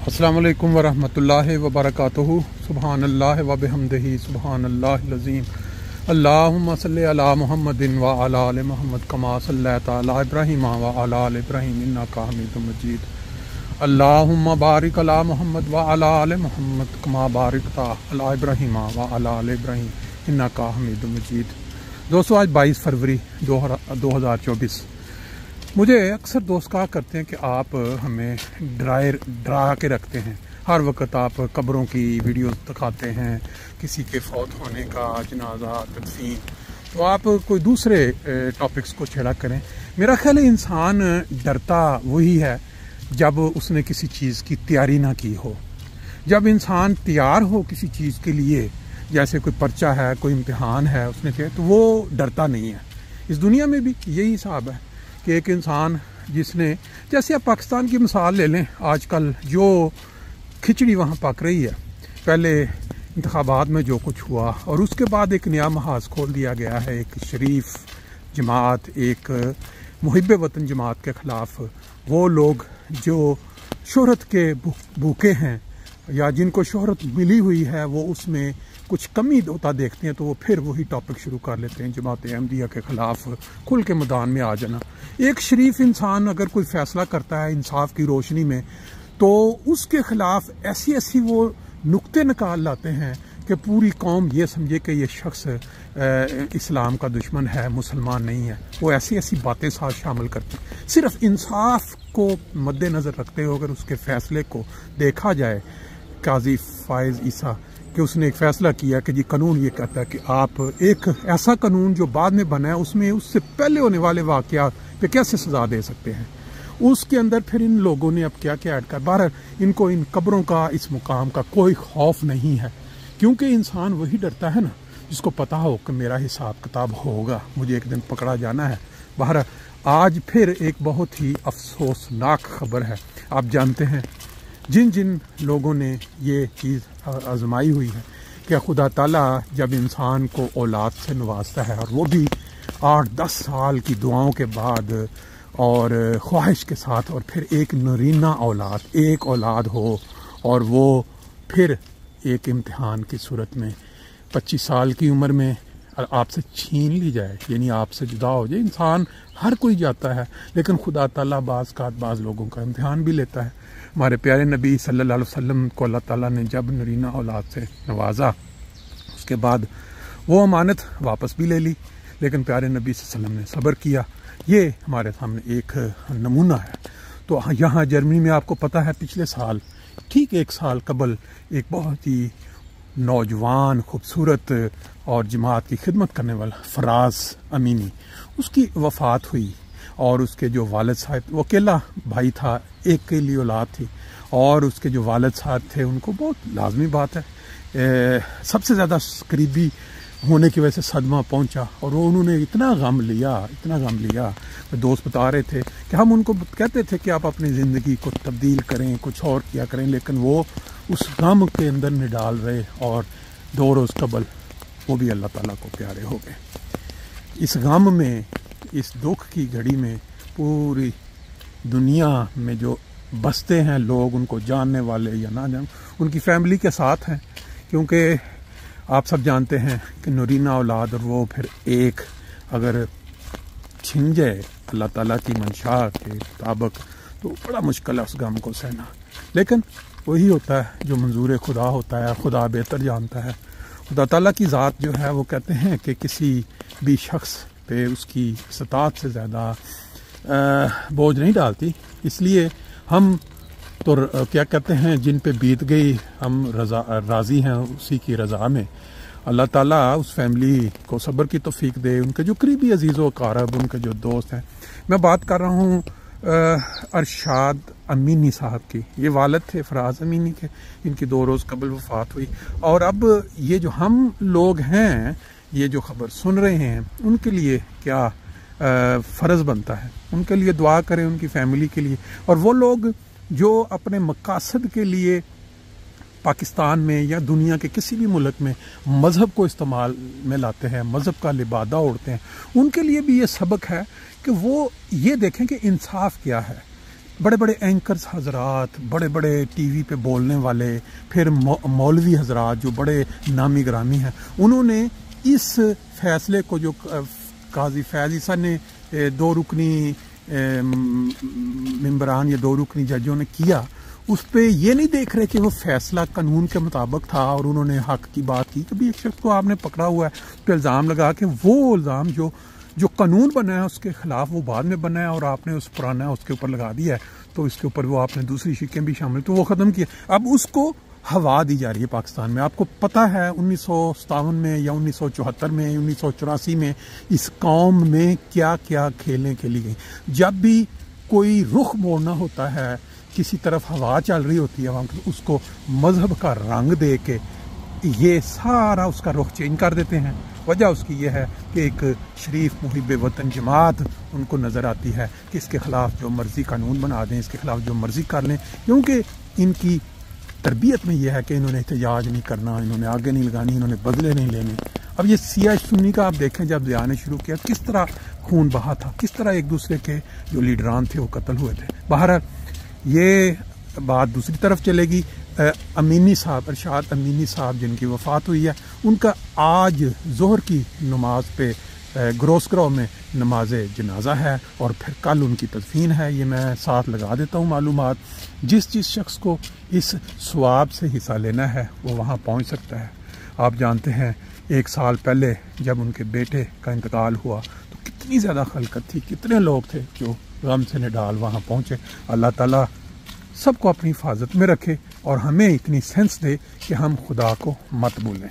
السلام علیکم ورحمۃ اللہ وبرکاتہ۔ سبحان اللہ و بحمدہ سبحان اللہ العظیم۔ اللہم صلی علی محمد وعلی آل محمد کما صلیت علی ابراہیم وعلی آل ابراہیم انک حمید مجید۔ اللہم بارک علی محمد وعلی آل محمد کما بارکت علی ابراہیم وعلی آل ابراہیم انک حمید مجید۔ دوستو، آج 22 فروری 2024۔ مجھے اکثر دوست کہا کرتے ہیں کہ آپ ہمیں ڈرا کے رکھتے ہیں، ہر وقت آپ قبروں کی ویڈیوز دکھاتے ہیں، کسی کے فوت ہونے کا، جنازہ، تدفین، تو آپ کوئی دوسرے ٹاپکس کو چھیڑا کریں۔ میرا خیال ہے انسان ڈرتا وہی ہے جب اس نے کسی چیز کی تیاری نہ کی ہو۔ جب انسان تیار ہو کسی چیز کے لیے، جیسے کوئی پرچہ ہے، کوئی امتحان ہے، اس نے کیا تو وہ ڈرتا نہیں ہے۔ اس دنیا میں بھی یہی حساب ہے کہ ایک انسان جس نے، جیسے آپ پاکستان کی مثال لے لیں، آج کل جو کھچڑی وہاں پک رہی ہے، پہلے انتخابات میں جو کچھ ہوا اور اس کے بعد ایک نیا محاذ کھول دیا گیا ہے، ایک شریف جماعت، ایک محب وطن جماعت کے خلاف وہ لوگ جو شہرت کے بھوکے ہیں یا جن کو شہرت ملی ہوئی ہے، وہ اس میں کچھ کمی ہوتا دیکھتے ہیں تو وہ پھر وہی ٹاپک شروع کر لیتے ہیں، جماعت احمدیہ کے خلاف کھل کے میدان میں آ جانا۔ ایک شریف انسان اگر کوئی فیصلہ کرتا ہے انصاف کی روشنی میں، تو اس کے خلاف ایسی وہ نقطے نکال لاتے ہیں کہ پوری قوم یہ سمجھے کہ یہ شخص اسلام کا دشمن ہے، مسلمان نہیں ہے۔ وہ ایسی باتیں ساتھ شامل کرتے ہیں۔ صرف انصاف کو مد نظر رکھتے ہوئے اگر اس کے فیصلے کو دیکھا جائے، قاضی فائز عیسیٰ کہ اس نے ایک فیصلہ کیا کہ جی قانون یہ کہتا ہے کہ آپ ایک ایسا قانون جو بعد میں بنا ہے اس میں اس سے پہلے ہونے والے واقعات پہ کیسے سزا دے سکتے ہیں۔ اس کے اندر پھر ان لوگوں نے اب کیا ایڈ کر، بہرحال ان کو ان قبروں کا، اس مقام کا کوئی خوف نہیں ہے، کیونکہ انسان وہی ڈرتا ہے نا جس کو پتا ہو کہ میرا حساب کتاب ہوگا، مجھے ایک دن پکڑا جانا ہے۔ بہرحال آج پھر ایک بہت ہی افسوسناک خبر ہے۔ آپ جانتے ہیں جن لوگوں نے یہ چیز آزمائی ہوئی ہے کہ خدا تعالیٰ جب انسان کو اولاد سے نوازتا ہے، اور وہ بھی 8-10 سال کی دعاؤں کے بعد اور خواہش کے ساتھ، اور پھر ایک نرینہ اولاد، ایک اولاد ہو، اور وہ پھر ایک امتحان کی صورت میں 25 سال کی عمر میں آپ سے چھین لی جائے، یعنی آپ سے جدا ہو جائے۔ انسان ہر کوئی جاتا ہے، لیکن خدا تعالیٰ بعض لوگوں کا امتحان بھی لیتا ہے۔ ہمارے پیارے نبی صلی اللہ علیہ وسلم کو اللہ تعالیٰ نے جب نرینہ اولاد سے نوازا، اس کے بعد وہ امانت واپس بھی لے لی، لیکن پیارے نبی صلی اللہ علیہ وسلم نے صبر کیا۔ یہ ہمارے سامنے ایک نمونہ ہے۔ تو یہاں جرمنی میں آپ کو پتہ ہے پچھلے سال، ٹھیک 1 سال قبل، ایک بہت ہی نوجوان، خوبصورت اور جماعت کی خدمت کرنے والا فراز امینی، اس کی وفات ہوئی، اور اس کے جو والد صاحب، وہ اکیلا بھائی تھا، ایک کے لیے اولاد تھی، اور اس کے جو والد صاحب تھے ان کو بہت لازمی بات ہے، سب سے زیادہ قریبی ہونے کی وجہ سے صدمہ پہنچا، اور انہوں نے اتنا غم لیا۔ دوست بتا رہے تھے کہ ہم ان کو کہتے تھے کہ آپ اپنی زندگی کو تبدیل کریں، کچھ اور کیا کریں، لیکن وہ اس غم کے اندر نہیں ڈال رہے، اور 2 روز قبل وہ بھی اللہ تعالیٰ کو پیارے ہو گئے۔ اس غم میں، اس دکھ کی گھڑی میں پوری دنیا میں جو بستے ہیں لوگ، ان کو جاننے والے یا نہ جاننے، ان کی فیملی کے ساتھ ہیں، کیونکہ آپ سب جانتے ہیں کہ نرینہ اولاد، اور وہ پھر ایک اگر چھن جائے اللہ تعالیٰ کی منشا کے مطابق تو بڑا مشکل ہے اس غم کو سہنا، لیکن وہی ہوتا ہے جو منظور خدا ہوتا ہے، خدا بہتر جانتا ہے۔ خدا تعالیٰ کی ذات جو ہے وہ کہتے ہیں کہ کسی بھی شخص پہ اس کی استطاعت سے زیادہ بوجھ نہیں ڈالتی، اس لیے ہم تو کیا کہتے ہیں جن پہ بیت گئی ہم راضی ہیں اسی کی رضا میں۔ اللہ تعالیٰ اس فیملی کو صبر کی توفیق دے، ان کے جو قریبی عزیز و اقارب، ان کے جو دوست ہیں۔ میں بات کر رہا ہوں ارشاد امینی صاحب کی، یہ والد تھے فراز امینی کے، ان کی 2 روز قبل وفات ہوئی۔ اور اب یہ جو ہم لوگ ہیں، یہ جو خبر سن رہے ہیں، ان کے لیے کیا فرض بنتا ہے؟ ان کے لیے دعا کریں، ان کی فیملی کے لیے، اور وہ لوگ جو اپنے مقاصد کے لیے پاکستان میں یا دنیا کے کسی بھی ملک میں مذہب کو استعمال میں لاتے ہیں، مذہب کا لبادہ اوڑھتے ہیں، ان کے لیے بھی یہ سبق ہے کہ وہ یہ دیکھیں کہ انصاف کیا ہے۔ بڑے بڑے اینکرز حضرات، بڑے بڑے ٹی وی پہ بولنے والے، پھر مولوی حضرات جو بڑے نامی گرامی ہیں، انہوں نے اس فیصلے کو جو قاضی فیض عیسیٰ نے 2 رکنی ممبران یا 2 رکنی ججوں نے کیا، اس پہ یہ نہیں دیکھ رہے کہ وہ فیصلہ قانون کے مطابق تھا اور انہوں نے حق کی بات کی. کبھی ایک شخص کو آپ نے پکڑا ہوا ہے، اس پہ الزام لگا کے وہ الزام جو قانون بنا ہے اس کے خلاف وہ بعد میں بنا ہے اور آپ نے اس پرانا اس کے اوپر لگا دیا ہے، تو اس کے اوپر وہ آپ نے دوسری شکیں بھی شامل تو وہ ختم کیا. اب اس کو ہوا دی جا رہی ہے پاکستان میں. آپ کو پتہ ہے 1957 میں یا 1974 میں 1984 میں اس قوم میں کیا کیا کھیلیں کھیلی گئیں. جب بھی کوئی رخ موڑنا ہوتا ہے، کسی طرف ہوا چل رہی ہوتی ہے عوام کی، اس کو مذہب کا رنگ دے کے یہ سارا اس کا رخ چینج کر دیتے ہیں. وجہ اس کی یہ ہے کہ ایک شریف محب وطن جماعت ان کو نظر آتی ہے کہ اس کے خلاف جو مرضی قانون بنا دیں، اس کے خلاف جو مرضی کر لیں، کیونکہ ان کی تربیت میں یہ ہے کہ انہوں نے احتجاج نہیں کرنا، انہوں نے آگے نہیں لگانی، انہوں نے بدلے نہیں لینے. اب یہ سیاہ سنی کا آپ دیکھیں، جب ضیاء نے شروع کیا کس طرح خون بہا تھا، کس طرح ایک دوسرے کے جو لیڈران تھے وہ قتل ہوئے تھے. بہرحال یہ بات دوسری طرف چلے گی. امینی صاحب، ارشاد امینی صاحب جن کی وفات ہوئی ہے، ان کا آج ظہر کی نماز پہ گروسکرو میں نماز جنازہ ہے اور پھر کل ان کی تدفین ہے. یہ میں ساتھ لگا دیتا ہوں معلومات. جس شخص کو اس ثواب سے حصہ لینا ہے وہ وہاں پہنچ سکتا ہے. آپ جانتے ہیں 1 سال پہلے جب ان کے بیٹے کا انتقال ہوا تو کتنی زیادہ خلقت تھی، کتنے لوگ تھے جو غم سے نڈال وہاں پہنچے. اللہ تعالیٰ سب کو اپنی حفاظت میں رکھے اور ہمیں اتنی سینس دے کہ ہم خدا کو مت بھولیں.